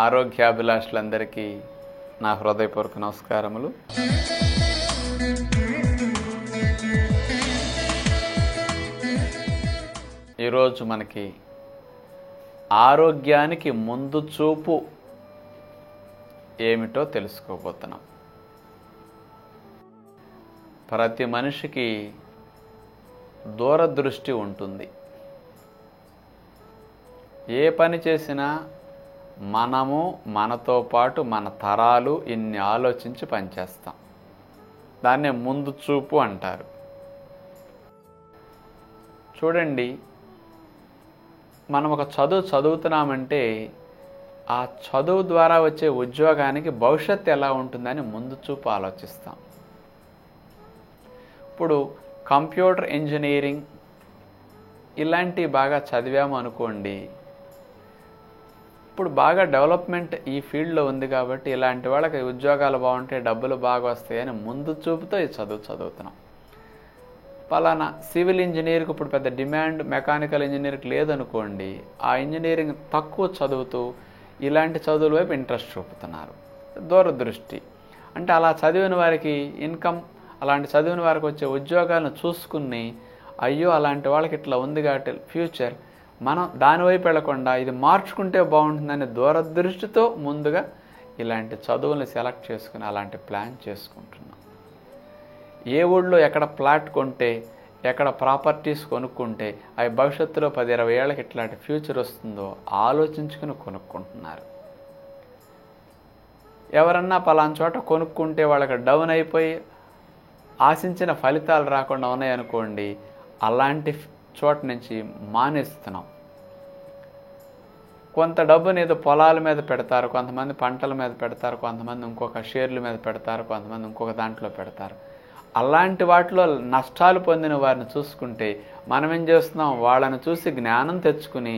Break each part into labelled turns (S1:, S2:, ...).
S1: ఆరోగ్యాభిలాషులందరికీ నా హృదయపూర్వక నమస్కారములు. ఈరోజు మనకి ఆరోగ్యానికి ముందు చూపు ఏమిటో తెలుసుకోబోతున్నాం. ప్రతి మనిషికి దూరదృష్టి ఉంటుంది. ఏ పని చేసినా మనము, మనతో పాటు మన తరాలు ఇన్ని ఆలోచించి పనిచేస్తాం. దాన్నే ముందు చూపు అంటారు. చూడండి, మనం ఒక చదువుతున్నామంటే ఆ చదువు ద్వారా వచ్చే ఉద్యోగానికి భవిష్యత్తు ఎలా ఉంటుందని ముందు చూపు ఆలోచిస్తాం. ఇప్పుడు కంప్యూటర్ ఇంజనీరింగ్ ఇలాంటివి బాగా చదివాము అనుకోండి, ఇప్పుడు బాగా డెవలప్మెంట్ ఈ ఫీల్డ్లో ఉంది కాబట్టి ఇలాంటి వాళ్ళకి ఉద్యోగాలు బాగుంటాయి, డబ్బులు బాగా వస్తాయని ముందు చూపుతో ఈ చదువుతున్నాం. పలానా సివిల్ ఇంజనీర్కి ఇప్పుడు పెద్ద డిమాండ్ మెకానికల్ ఇంజనీర్కి లేదనుకోండి, ఆ ఇంజనీరింగ్ తక్కువ చదువుతూ ఇలాంటి చదువుల వైపు ఇంట్రెస్ట్ చూపుతున్నారు. దూరదృష్టి అంటే అలా చదివిన వారికి ఇన్కమ్, అలాంటి చదివిన వారికి వచ్చే ఉద్యోగాలను చూసుకుని అయ్యో అలాంటి వాళ్ళకి ఇట్లా ఉంది కాబట్టి ఫ్యూచర్ మనం దానివైపు వెళ్లకుండా ఇది మార్చుకుంటే బాగుంటుందని దూరదృష్టితో ముందుగా ఇలాంటి చదువులను సెలెక్ట్ చేసుకుని అలాంటి ప్లాన్ చేసుకుంటున్నాం. ఏ ఊళ్ళో ఎక్కడ ప్లాట్ కొంటే, ఎక్కడ ప్రాపర్టీస్ కొనుక్కుంటే అవి భవిష్యత్తులో 10-20 ఏళ్ళకి ఇట్లాంటి ఫ్యూచర్ వస్తుందో ఆలోచించుకుని కొనుక్కుంటున్నారు. ఎవరన్నా పలానా చోట కొనుక్కుంటే వాళ్ళకి డౌన్ అయిపోయి ఆశించిన ఫలితాలు రాకుండా ఉన్నాయనుకోండి, అలాంటి చోట నుంచి మానేస్తున్నాం. కొంత డబ్బుని ఏదో పొలాల మీద పెడతారు, కొంతమంది పంటల మీద పెడతారు, కొంతమంది ఇంకొక షేర్ల మీద పెడతారు, కొంతమంది ఇంకొక దాంట్లో పెడతారు. అలాంటి వాటిలో నష్టాలు పొందిన వారిని చూసుకుంటే మనం ఏం చేస్తున్నాం, వాళ్ళని చూసి జ్ఞానం తెచ్చుకుని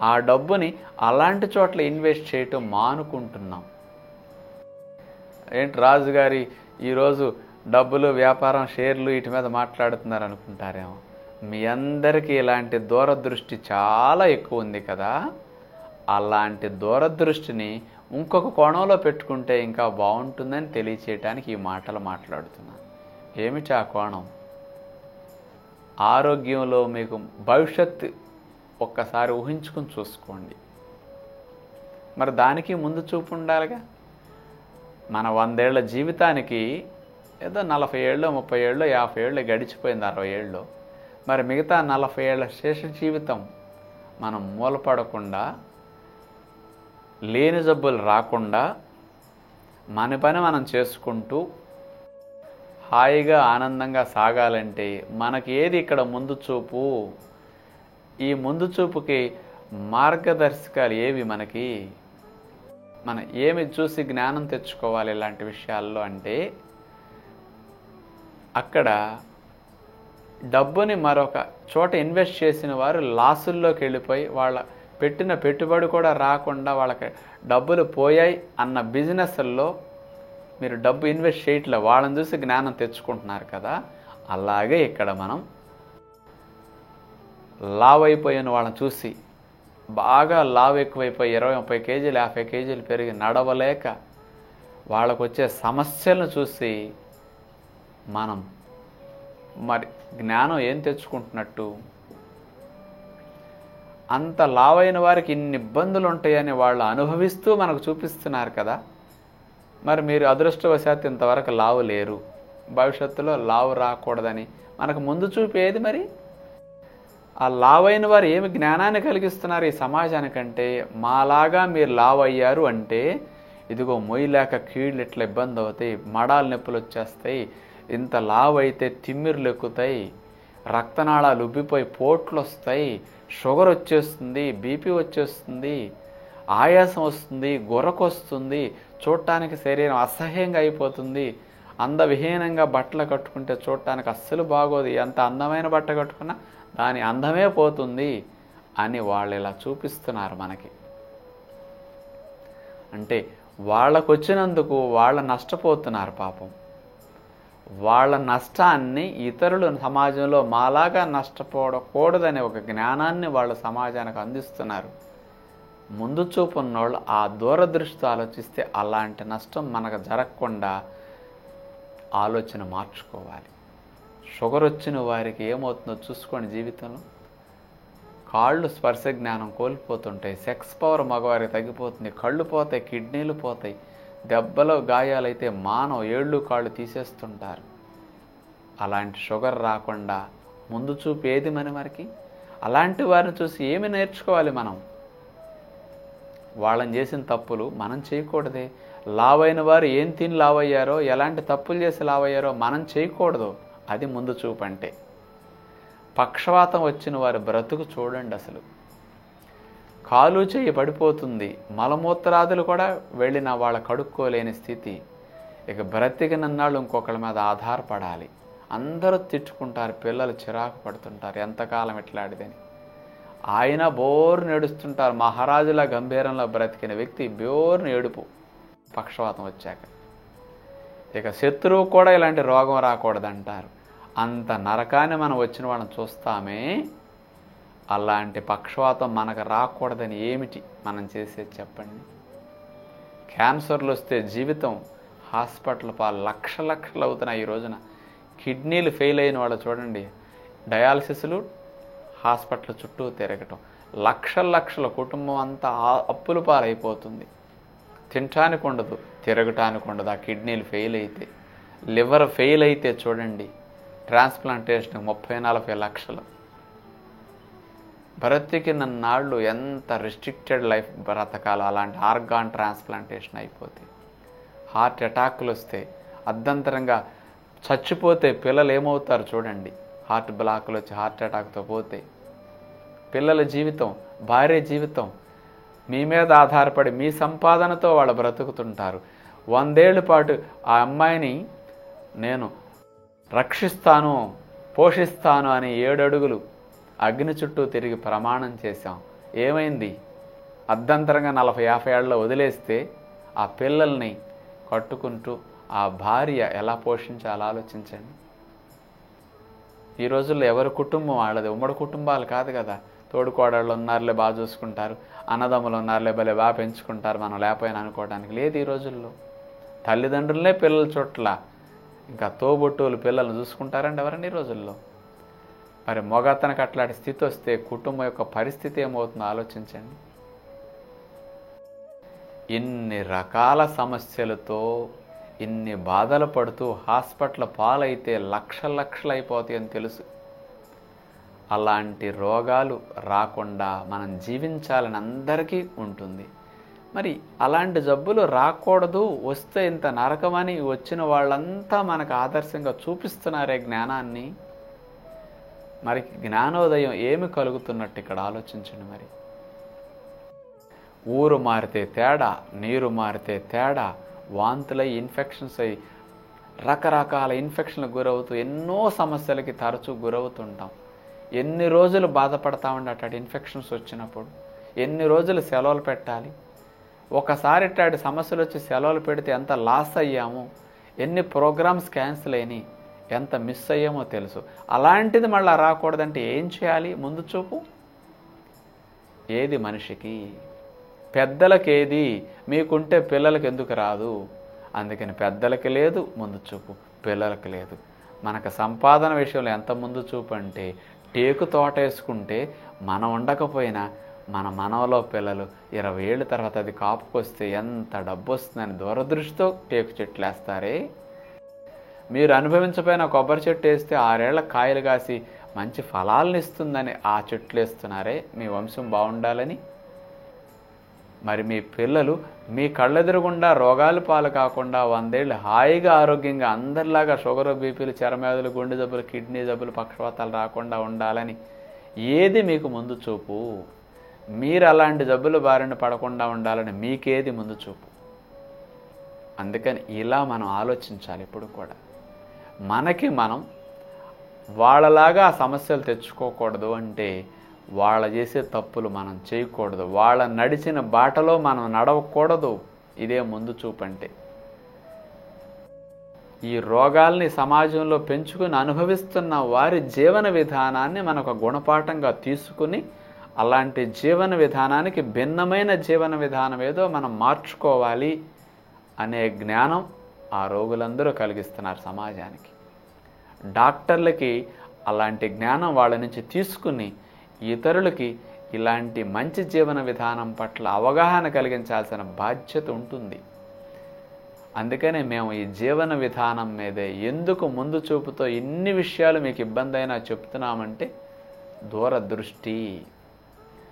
S1: ఆ డబ్బుని అలాంటి చోట్ల ఇన్వెస్ట్ చేయటం మానుకుంటున్నాం. ఏంటి రాజుగారి ఈరోజు డబ్బులు, వ్యాపారం, షేర్లు వీటి మీద మాట్లాడుతున్నారు అనుకుంటారేమో. మీ అందరికీ ఇలాంటి దూరదృష్టి చాలా ఎక్కువ ఉంది కదా. అలాంటి దూరదృష్టిని ఇంకొక కోణంలో పెట్టుకుంటే ఇంకా బాగుంటుందని తెలియచేయటానికి ఈ మాటలు మాట్లాడుతున్నాను. ఏమిటి ఆ కోణం? ఆరోగ్యంలో మీకు భవిష్యత్తు ఒక్కసారి ఊహించుకుని చూసుకోండి. మరి దానికి ముందు చూపు ఉండాలిగా. మన 100 ఏళ్ల జీవితానికి ఏదో 40 ఏళ్ళు, 30 ఏళ్ళు, 50 ఏళ్ళు గడిచిపోయింది, 60 ఏళ్ళు. మరి మిగతా 40 ఏళ్ల శేష జీవితం మనం మూలపడకుండా, లేని జబ్బులు రాకుండా మన పని మనం చేసుకుంటూ హాయిగా ఆనందంగా సాగాలంటే మనకి ఏది ఇక్కడ ముందు చూపు? ఈ ముందు చూపుకి మార్గదర్శకాలు ఏవి? మనం ఏమి చూసి జ్ఞానం తెచ్చుకోవాలి ఇలాంటి విషయాల్లో అంటే, అక్కడ డబ్బుని మరొక చోట ఇన్వెస్ట్ చేసిన వారు లాసుల్లోకి వెళ్ళిపోయి వాళ్ళ పెట్టిన పెట్టుబడి కూడా రాకుండా వాళ్ళకి డబ్బులు పోయాయి అన్న బిజినెస్ల్లో మీరు డబ్బు ఇన్వెస్ట్ చేయట్లే, వాళ్ళని చూసి జ్ఞానం తెచ్చుకుంటున్నారు కదా. అలాగే ఇక్కడ మనం లావ్ అయిపోయిన వాళ్ళని చూసి, బాగా లావ్ ఎక్కువైపోయి 20-30 కేజీలు 50 కేజీలు పెరిగి నడవలేక వాళ్ళకు వచ్చే సమస్యలను చూసి మనం మరి జ్ఞానం ఏం తెచ్చుకుంటున్నట్టు? అంత లావైన వారికి ఇన్ని ఇబ్బందులు ఉంటాయని వాళ్ళు అనుభవిస్తూ మనకు చూపిస్తున్నారు కదా. మరి మీరు అదృష్టవశాత్తు ఇంతవరకు లావు లేరు, భవిష్యత్తులో లావు రాకూడదని మనకు ముందు చూపేది. మరి ఆ లావైన వారు ఏమి జ్ఞానాన్ని కలిగిస్తున్నారు ఈ సమాజానికంటే, మాలాగా మీరు లావు అయ్యారు అంటే ఇదిగో మొయ్యలేక కీళ్ళు ఇట్లా ఇబ్బంది అవుతాయి, మడాలు నొప్పులు వచ్చేస్తాయి, ఇంత లావు అయితే తిమ్మిర్లు ఎక్కుతాయి, రక్తనాళాలు ఉబ్బిపోయి పోట్లు వస్తాయి, షుగర్ వచ్చేస్తుంది, బీపీ వచ్చేస్తుంది, ఆయాసం వస్తుంది, గుర్రకు వస్తుంది, చూడటానికి శరీరం అసహ్యంగా అయిపోతుంది, అందవిహీనంగా బట్టలు కట్టుకుంటే చూడటానికి అస్సలు బాగోదు, ఎంత అందమైన బట్ట కట్టుకున్నా దాని అందమే పోతుంది అని వాళ్ళు ఇలా చూపిస్తున్నారు మనకి. అంటే వాళ్ళకు వచ్చినందుకు వాళ్ళు నష్టపోతున్నారు పాపం. వాళ్ళ నష్టాన్ని ఇతరులు సమాజంలో మాలాగా నష్టపోకూడదనే ఒక జ్ఞానాన్ని వాళ్ళు సమాజానికి అందిస్తున్నారు. ముందు చూపు ఉన్నోళ్ళు ఆ దూరదృష్టితో ఆలోచిస్తే అలాంటి నష్టం మనకు జరగకుండా ఆలోచన మార్చుకోవాలి. షుగర్ వచ్చిన వారికి ఏమవుతుందో చూసుకోండి. జీవితంలో కాళ్ళు స్పర్శ జ్ఞానం కోల్పోతుంటాయి, సెక్స్ పవర్ మగవారికి తగ్గిపోతుంది, కళ్ళు పోతాయి, కిడ్నీలు పోతాయి, దెబ్బలు గాయాలైతే ఏళ్ళు కాళ్ళు తీసేస్తుంటారు. అలాంటి షుగర్ రాకుండా ముందు చూపు ఏది మనకి? అలాంటి వారిని చూసి ఏమి నేర్చుకోవాలి మనం? వాళ్ళని చేసిన తప్పులు మనం చేయకూడదే. లావైన వారు ఏం తిని లావయ్యారో, ఎలాంటి తప్పులు చేసి లావయ్యారో మనం చేయకూడదు. అది ముందు చూపు అంటే. పక్షవాతం వచ్చిన వారి బ్రతుకు చూడండి. అసలు కాలు చెయ్యి పడిపోతుంది, మలమూత్రాదులు కూడా వెళ్ళిన వాళ్ళ కడుక్కోలేని స్థితి. ఇక బ్రతికినన్నాళ్ళు ఇంకొకళ్ళ మీద ఆధారపడాలి. అందరూ తిట్టుకుంటారు, పిల్లలు చిరాకు పడుతుంటారు, ఎంతకాలం ఇట్లాడిదని. ఆయన బోర్ను ఏడుస్తుంటారు. మహారాజుల గంభీరంలో బ్రతికిన వ్యక్తి బోర్ను ఏడుపు పక్షవాతం వచ్చాక. ఇక శత్రువు కూడా ఇలాంటి రోగం రాకూడదంటారు. అంత నరకాన్ని మనం వచ్చిన వాళ్ళని చూస్తామే. అలాంటి పక్షవాతం మనకు రాకూడదని ఏమిటి మనం చేసేది చెప్పండి? క్యాన్సర్లు వస్తే జీవితం హాస్పిటల్ పాలు లక్షలు అవుతున్నాయి. ఈ రోజున కిడ్నీలు ఫెయిల్ అయిన వాళ్ళు చూడండి, డయాలసిస్లు, హాస్పిటల్ చుట్టూ తిరగటం, లక్షల కుటుంబం అంతా అప్పుల పాలైపోతుంది. తినటానికి ఉండదు, తిరగటానికి ఉండదు. ఆ కిడ్నీలు ఫెయిల్ అయితే, లివర్ ఫెయిల్ అయితే చూడండి, ట్రాన్స్ప్లాంటేషన్ 30-40 లక్షలు. బ్రతికిన నాళ్ళు ఎంత రిస్ట్రిక్టెడ్ లైఫ్ బ్రతకాలి. అలాంటి ఆర్గాన్ ట్రాన్స్ప్లాంటేషన్ అయిపోతే, హార్ట్ అటాక్లు వస్తే, అర్ధంతరంగా చచ్చిపోతే పిల్లలు ఏమవుతారు చూడండి. హార్ట్ బ్లాక్లు వచ్చి హార్ట్ అటాక్తో పోతే పిల్లల జీవితం, భార్య జీవితం మీ మీద ఆధారపడి మీ సంపాదనతో వాళ్ళు బ్రతుకుతుంటారు. 100 ఏళ్ల పాటు ఆ అమ్మాయిని నేను రక్షిస్తాను, పోషిస్తాను అని 7 అడుగులు అగ్ని చుట్టూ తిరిగి ప్రమాణం చేశాం. ఏమైంది? అర్ధంతరంగా 40-50 ఏళ్ళలో వదిలేస్తే ఆ పిల్లల్ని కట్టుకుంటూ ఆ భార్య ఎలా పోషించాలో ఆలోచించండి. ఈ రోజుల్లో ఎవరి కుటుంబం వాళ్ళది, ఉమ్మడి కుటుంబాలు కాదు కదా. తోడుకోడళ్ళు ఉన్నారులే, బాగా చూసుకుంటారు, అన్నదమ్ములు ఉన్నారులే, భలే బాగా పెంచుకుంటారు, మనం లేకపోయినా అనుకోవడానికి లేదు. ఈ రోజుల్లో తల్లిదండ్రులనే పిల్లల చుట్ల, ఇంకా తోబుట్టువులు పిల్లల్ని చూసుకుంటారండి ఎవరండి ఈ రోజుల్లో? మరి మొగతనకు అట్లాంటి స్థితి వస్తే కుటుంబం యొక్క పరిస్థితి ఏమవుతుందో ఆలోచించండి. ఇన్ని రకాల సమస్యలతో ఇన్ని బాధలు పడుతూ హాస్పిటల్ పాలైతే లక్షలు అయిపోతాయని తెలుసు. అలాంటి రోగాలు రాకుండా మనం జీవించాలని అందరికీ ఉంటుంది. మరి అలాంటి జబ్బులు రాకూడదు, వస్తే ఇంత నరకమని వచ్చిన వాళ్ళంతా మనకు ఆదర్శంగా చూపిస్తున్నారే జ్ఞానాన్ని. మరి జ్ఞానోదయం ఏమి కలుగుతున్నట్టు ఇక్కడ ఆలోచించండి. మరి ఊరు మారితే తేడా, నీరు మారితే తేడా, వాంతులై ఇన్ఫెక్షన్స్ అయ్యి రకరకాల ఇన్ఫెక్షన్లకు గురవుతూ ఎన్నో సమస్యలకి తరచూ గురవుతుంటాం. ఎన్ని రోజులు బాధపడతామండి అట్లాంటి ఇన్ఫెక్షన్స్ వచ్చినప్పుడు? ఎన్ని రోజులు సెలవులు పెట్టాలి? ఒకసారి ఇట్లాంటి సమస్యలు వచ్చి సెలవులు పెడితే ఎంత లాస్ అయ్యాము, ఎన్ని ప్రోగ్రామ్స్ క్యాన్సిల్ అయినాయి, ఎంత మిస్ అయ్యామో తెలుసు. అలాంటిది మళ్ళీ రాకూడదంటే ఏం చేయాలి? ముందు చూపు ఏది మనిషికి? పెద్దలకి ఏది? మీకుంటే పిల్లలకి ఎందుకు రాదు? అందుకని పెద్దలకి లేదు ముందు చూపు, పిల్లలకి లేదు. మనకు సంపాదన విషయంలో ఎంత ముందు చూపు అంటే, టేకు తోట వేసుకుంటే మనం ఉండకపోయినా మన మనవలో పిల్లలు 20 ఏళ్ళ తర్వాత అది కాపుకొస్తే ఎంత డబ్బు వస్తుందని దూరదృష్టితో టేకు చెట్లు వేస్తారే. మీరు అనుభవించపోయిన కొబ్బరి చెట్టు వేస్తే 6 ఏళ్ల కాయలు కాసి మంచి ఫలాలను ఇస్తుందని ఆ చెట్లు వేస్తున్నారే మీ వంశం బాగుండాలని. మరి మీ పిల్లలు మీ కళ్ళెదురుగుండా రోగాలు పాలు కాకుండా 100 ఏళ్ళు హాయిగా ఆరోగ్యంగా అందరిలాగా షుగర్, బీపీలు, చర్మవ్యాధులు, గుండె జబ్బులు, కిడ్నీ జబ్బులు, పక్షవాతాలు రాకుండా ఉండాలని ఏది మీకు ముందు చూపు? మీరు అలాంటి జబ్బులు బారిన పడకుండా ఉండాలని మీకేది ముందు చూపు? అందుకని ఇలా మనం ఆలోచించాలి ఎప్పుడు కూడా. మనకి మనం వాళ్ళలాగా ఆ సమస్యలు తెచ్చుకోకూడదు అంటే వాళ్ళ చేసే తప్పులు మనం చేయకూడదు, వాళ్ళ నడిచిన బాటలో మనం నడవకూడదు. ఇదే ముందు చూపు అంటే. ఈ రోగాల్ని సమాజంలో పెంచుకుని అనుభవిస్తున్న వారి జీవన విధానాన్ని మనకు గుణపాఠంగా తీసుకుని అలాంటి జీవన విధానానికి భిన్నమైన జీవన విధానం ఏదో మనం మార్చుకోవాలి అనే జ్ఞానం ఆ రోగులందరూ కలిగిస్తున్నారు సమాజానికి. డాక్టర్లకి అలాంటి జ్ఞానం వాళ్ళ నుంచి తీసుకుని ఇతరులకి ఇలాంటి మంచి జీవన విధానం పట్ల అవగాహన కలిగించాల్సిన బాధ్యత ఉంటుంది. అందుకనే మేము ఈ జీవన విధానం మీదే ఎందుకు ముందు చూపుతో ఇన్ని విషయాలు మీకు ఇబ్బంది అయినా చెప్తున్నామంటే దూరదృష్టి,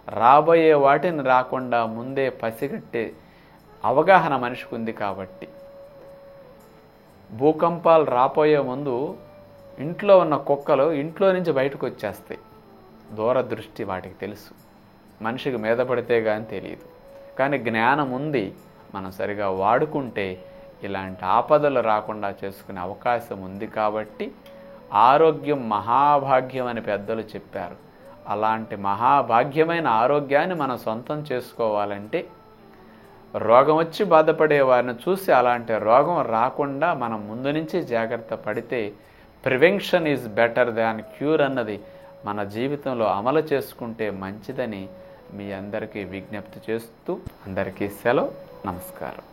S1: రాబోయే వాటిని రాకుండా ముందే పసిగట్టే అవగాహన మనిషికి ఉంది. కాబట్టి భూకంపాలు రాపోయే ముందు ఇంట్లో ఉన్న కుక్కలు ఇంట్లో నుంచి బయటకు వచ్చేస్తాయి. దూరదృష్టి వాటికి తెలుసు, మనిషికి మీద పడితే కానీ తెలియదు. కానీ జ్ఞానం ఉంది, మనం సరిగా వాడుకుంటే ఇలాంటి ఆపదలు రాకుండా చేసుకునే అవకాశం ఉంది. కాబట్టి ఆరోగ్యం మహాభాగ్యం అని పెద్దలు చెప్పారు. అలాంటి మహాభాగ్యమైన ఆరోగ్యాన్ని మనం సొంతం చేసుకోవాలంటే రోగం వచ్చి బాధపడే వారిని చూసి అలాంటి రోగం రాకుండా మనం ముందు నుంచి జాగ్రత్త పడితే prevention is better than cure అన్నది మన జీవితంలో అమలు చేసుకుంటే మంచిదని మీ అందరికీ విజ్ఞప్తి చేస్తూ అందరికీ సెలవు. నమస్కారం.